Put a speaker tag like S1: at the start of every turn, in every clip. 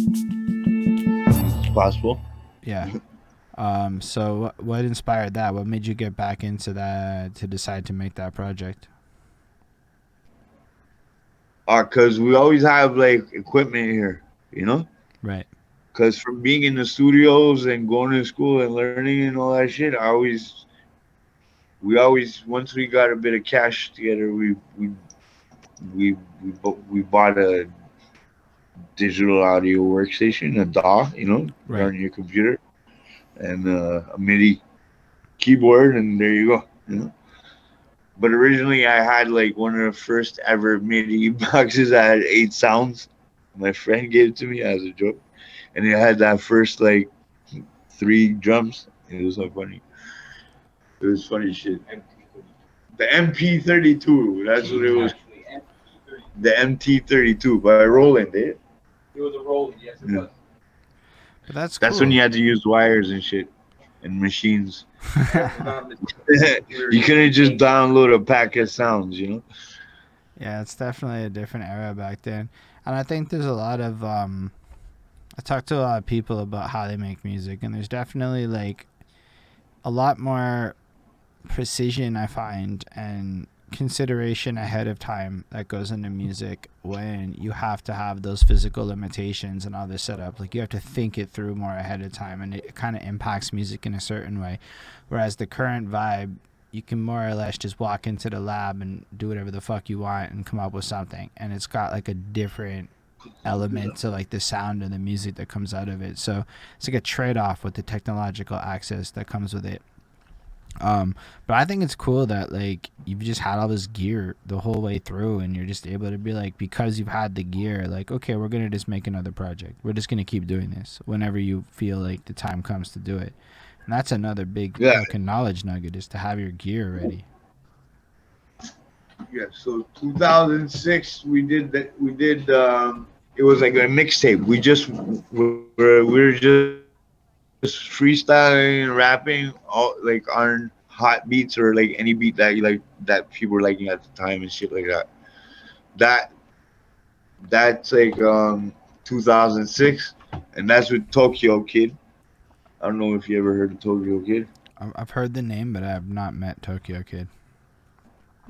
S1: It's possible.
S2: Yeah. So what inspired that? What made you get back into that to decide to make that project?
S1: Cause we always have like equipment here, you know.
S2: Right.
S1: Cause from being in the studios and going to school and learning and all that shit, we always once we got a bit of cash together, we bought a digital audio workstation, a DAW, you know, put
S2: Right.
S1: on your computer, and a MIDI keyboard, and there you go. You know. But originally, I had like one of the first ever MIDI boxes that had 8 sounds. My friend gave it to me as a joke, and it had that first like 3 drums. It was so funny. It was funny shit. The MP32. That's what it was. The MT32 by Roland, eh? Yeah.
S2: But that's
S1: That's when
S2: cool.
S1: you had to use wires and shit and machines. You couldn't just download a pack of sounds, you know?
S2: Yeah, it's definitely a different era back then. And I think there's a lot of I talked to a lot of people about how they make music, and there's definitely like a lot more precision I find and consideration ahead of time that goes into music when you have to have those physical limitations and all this setup. Like you have to think it through more ahead of time, and it kind of impacts music in a certain way. Whereas the current vibe, you can more or less just walk into the lab and do whatever the fuck you want and come up with something, and it's got like a different element to like the sound and the music that comes out of it. So it's like a trade-off with the technological access that comes with it. But I think it's cool that like you've just had all this gear the whole way through, and you're just able to be like, because you've had the gear, like, okay, we're gonna just make another project. We're just gonna keep doing this whenever you feel like the time comes to do it. And that's another big
S1: Yeah,
S2: fucking knowledge nugget, is to have your gear ready.
S1: yeah. So 2006, we did that. We did. It was like a mixtape. We were just freestyling, rapping, all like on hot beats or like any beat that you like that people were liking at the time and shit like that. That that's like 2006, and that's with Tokyo Kid. I don't know if you ever heard of Tokyo Kid.
S2: I've heard the name, but I have not met Tokyo Kid.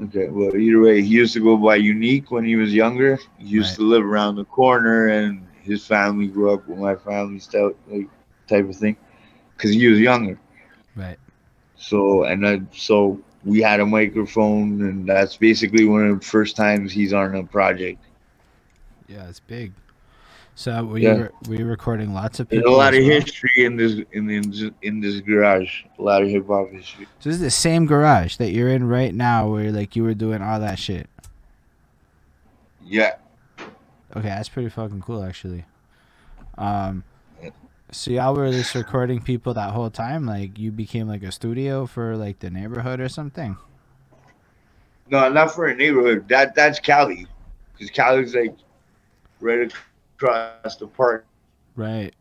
S1: Okay, well, either way, he used to go by Unique when he was younger. He used
S2: Right,
S1: to live around the corner, and his family grew up with my family style, like type of thing, because he was younger.
S2: right.
S1: So we had a microphone, and that's basically one of the first times he's on a project.
S2: Yeah, it's big. So
S1: Yeah,
S2: were you recording lots of
S1: there's a
S2: people
S1: lot
S2: as
S1: of
S2: well?
S1: history in this garage. A lot of hip hop history.
S2: So this is the same garage that you're in right now, where like you were doing all that shit.
S1: Yeah.
S2: Okay, that's pretty fucking cool, actually. Um, so y'all were just recording people that whole time? Like you became like a studio for like the neighborhood or something?
S1: No, not for a neighborhood. That's Cali, because Cali's like right across the park,
S2: Right.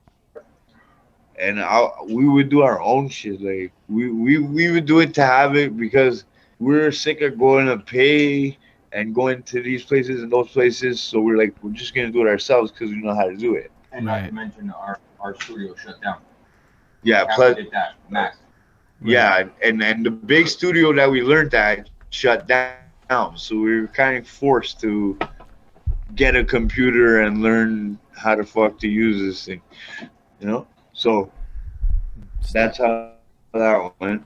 S1: and we would do our own shit. Like we would do it to have it because we were sick of going to pay and going to these places and those places. So we're just gonna do it ourselves because we know how to do it.
S2: Right.
S1: Yeah. Plus,
S2: Right.
S1: yeah, and the big studio that we learned at shut down, so we were kind of forced to get a computer and learn how to fuck to use this thing, you know. So that's
S2: Step.
S1: how that went.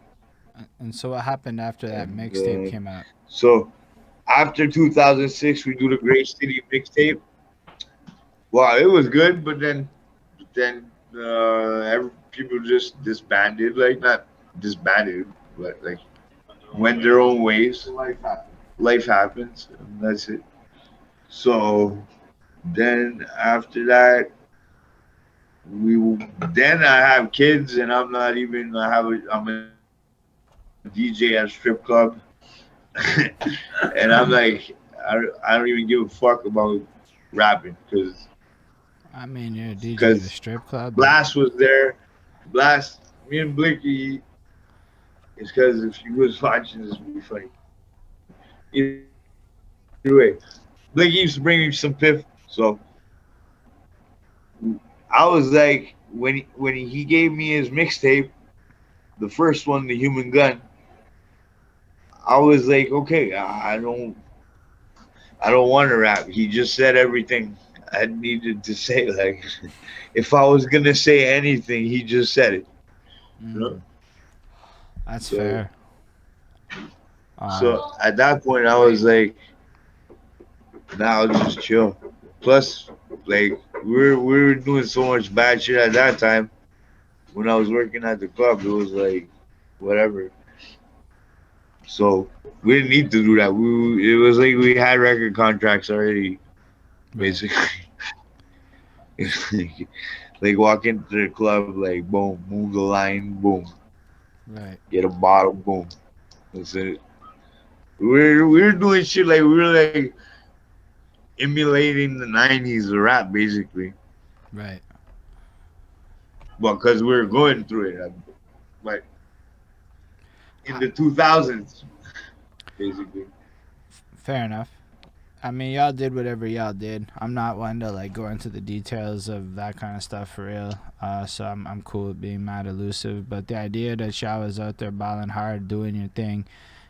S2: And so what happened after
S1: And
S2: that mixtape came out?
S1: so after 2006, we do the Great City mixtape. Wow, it was good, but then people just disbanded, like not disbanded, but like went their own ways. Life happens, and that's it. So then after that, we then I have kids, and I'm not even. I'm a DJ at a strip club, and I'm like, I don't even give a fuck about rapping
S2: I mean, you're a DJ
S1: because
S2: at a strip club, but
S1: Blast was there. Blast, me and Blicky, is because if you was watching this, would be funny. Either way, Blicky used to bring me some piff, so I was like, when he gave me his mixtape, the first one, the Human Gun, I was like, okay, I don't want to rap. He just said everything I needed to say. Like, if I was gonna say anything, he just said it. You know.
S2: Mm, that's
S1: So
S2: fair. Um,
S1: so at that point, I was like, nah, I'll just chill. Plus, like we were doing so much bad shit at that time. When I was working at the club, it was like whatever. So we didn't need to do that. It was like we had record contracts already,
S2: right.
S1: basically. Like walk into the club, like boom, move the line, boom,
S2: Right.
S1: get a bottle, boom. That's it. We were doing shit like we were like emulating the '90s rap, basically.
S2: Right.
S1: Well, because we were going through it, but in
S2: I,
S1: the 2000s, basically.
S2: fair enough. I mean, y'all did whatever y'all did. I'm not one to like go into the details of that kind of stuff for real. So I'm cool with being mad elusive. But the idea that y'all was out there balling hard, doing your thing,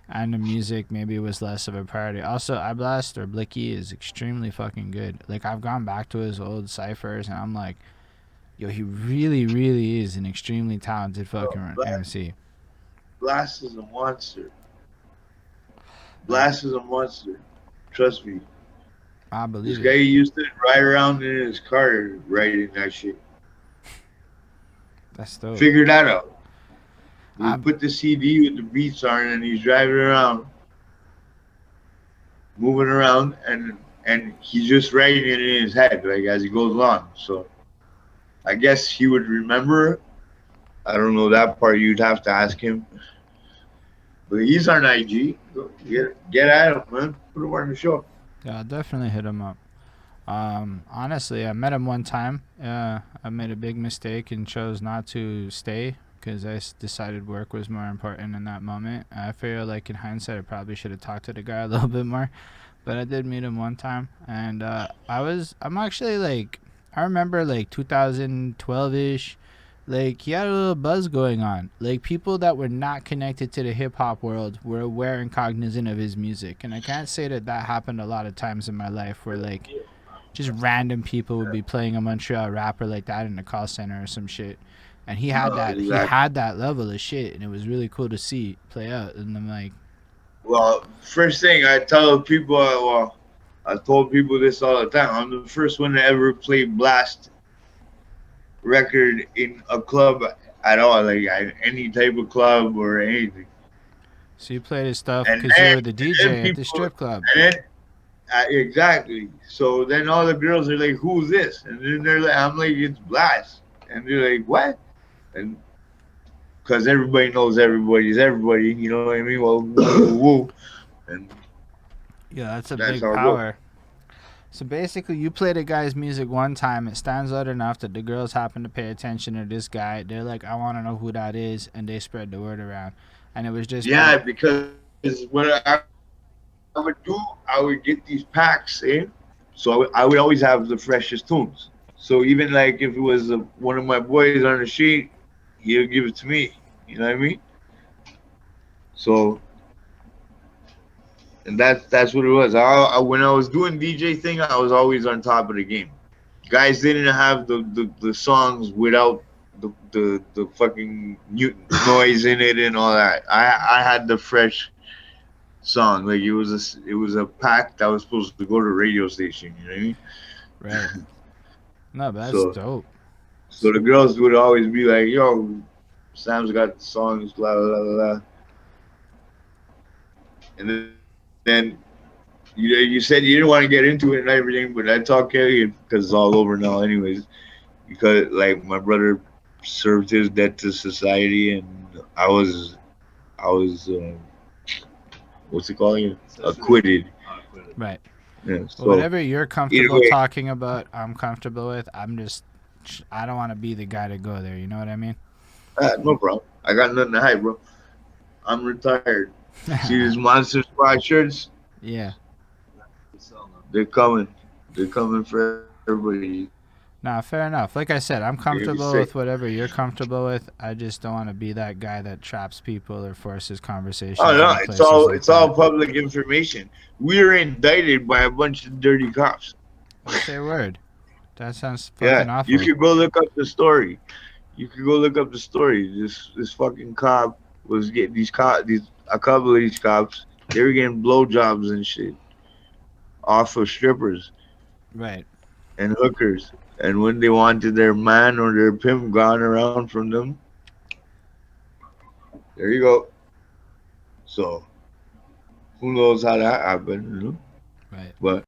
S2: and the music maybe was less of a priority. Also, I Blast or Blicky is extremely fucking good. Like I've gone back to his old ciphers, and I'm like, yo, he really, really is an extremely talented
S1: Bro,
S2: fucking MC.
S1: Blast is a monster.
S2: Like
S1: Blast is a monster. Trust me.
S2: I
S1: This
S2: believe
S1: guy
S2: it.
S1: used to ride around in his car writing that shit.
S2: That's dope.
S1: Figure that out. We
S2: I
S1: put the CD with the beats on, and he's driving around, moving around, and he's just writing it in his head, like as he goes along. So I guess he would remember. I don't know that part. You'd have to ask him. But he's on IG. Get at him, man. Put him on the show.
S2: Yeah, I'll definitely hit him up. Honestly, I met him one time. I made a big mistake and chose not to stay because decided work was more important in that moment. I feel like in hindsight, I probably should have talked to the guy a little bit more. But I did meet him one time, and I'm actually like, I remember like 2012 ish. Like he had a little buzz going on. Like people that were not connected to the hip hop world were aware and cognizant of his music, and I can't say that that happened a lot of times in my life where like just random people would be playing a Montreal rapper like that in a call center or some shit. And
S1: No,
S2: he
S1: exactly.
S2: had that level of shit, and it was really cool to see play out. And I'm like,
S1: Well, first thing I tell people, well, I told people this all the time. I'm the first one to ever play Blast record in a club at all, like any type of club or anything.
S2: so you played his stuff
S1: And
S2: because you
S1: then,
S2: were the
S1: and then
S2: DJ at the
S1: people,
S2: strip club.
S1: and then exactly. So then all the girls are like, "Who's this?" And then they're like, "I'm like, it's Blast," and they're like, "What?" And because everybody knows everybody's everybody, you know what I mean? Well, woo, woo, woo. And
S2: Yeah, that's a
S1: that's
S2: big
S1: how it goes.
S2: power. So basically, you played a guy's music one time. It stands out enough that the girls happen to pay attention to this guy. They're like, I want to know who that is. And they spread the word around. And it was just
S1: Yeah,
S2: by.
S1: because what I would do, I would get these packs in. So I would always have the freshest tunes. So even like if it was one of my boys on the sheet, he'll give it to me. You know what I mean? So and that's what it was. When I was doing DJ thing, I was always on top of the game. Guys didn't have the songs without the fucking noise in it and all that. I had the fresh song. Like it was a pack that was supposed to go to a radio station. You know what I mean?
S2: Right. No, but that's
S1: So
S2: dope.
S1: so the girls would always be like, "Yo, Sam's got the songs, blah blah blah blah." And then you said you didn't want to get into it and everything, but that's okay because it's all over now, anyways. Because like my brother served his debt to society, and I was what's it called? Acquitted.
S2: Right.
S1: Yeah.
S2: Well,
S1: So
S2: whatever you're
S1: either
S2: comfortable
S1: way,
S2: talking about, I'm comfortable with. I don't want to be the guy to go there. You know what I mean?
S1: no problem. I got nothing to hide, bro. I'm retired. See these Monster Squad shirts?
S2: Yeah.
S1: They're coming. They're coming for everybody.
S2: Nah, fair enough. Like I said, I'm
S1: You're gonna be
S2: comfortable
S1: sick.
S2: with whatever you're comfortable with. I just don't want to be that guy that traps people or forces
S1: Oh
S2: conversations
S1: no,
S2: into places like
S1: it's all
S2: that.
S1: public information. We were indicted by a bunch of dirty cops.
S2: Oh, say a word. That sounds
S1: Yeah,
S2: fucking
S1: you
S2: awful.
S1: could go look up the story. You could go look up the story. This fucking cop was getting these a couple of these cops. They were getting blowjobs and shit off of strippers
S2: Right.
S1: and hookers. And when they wanted their man or their pimp gone around from them, there you go. So who knows how that happened, you know?
S2: Right.
S1: But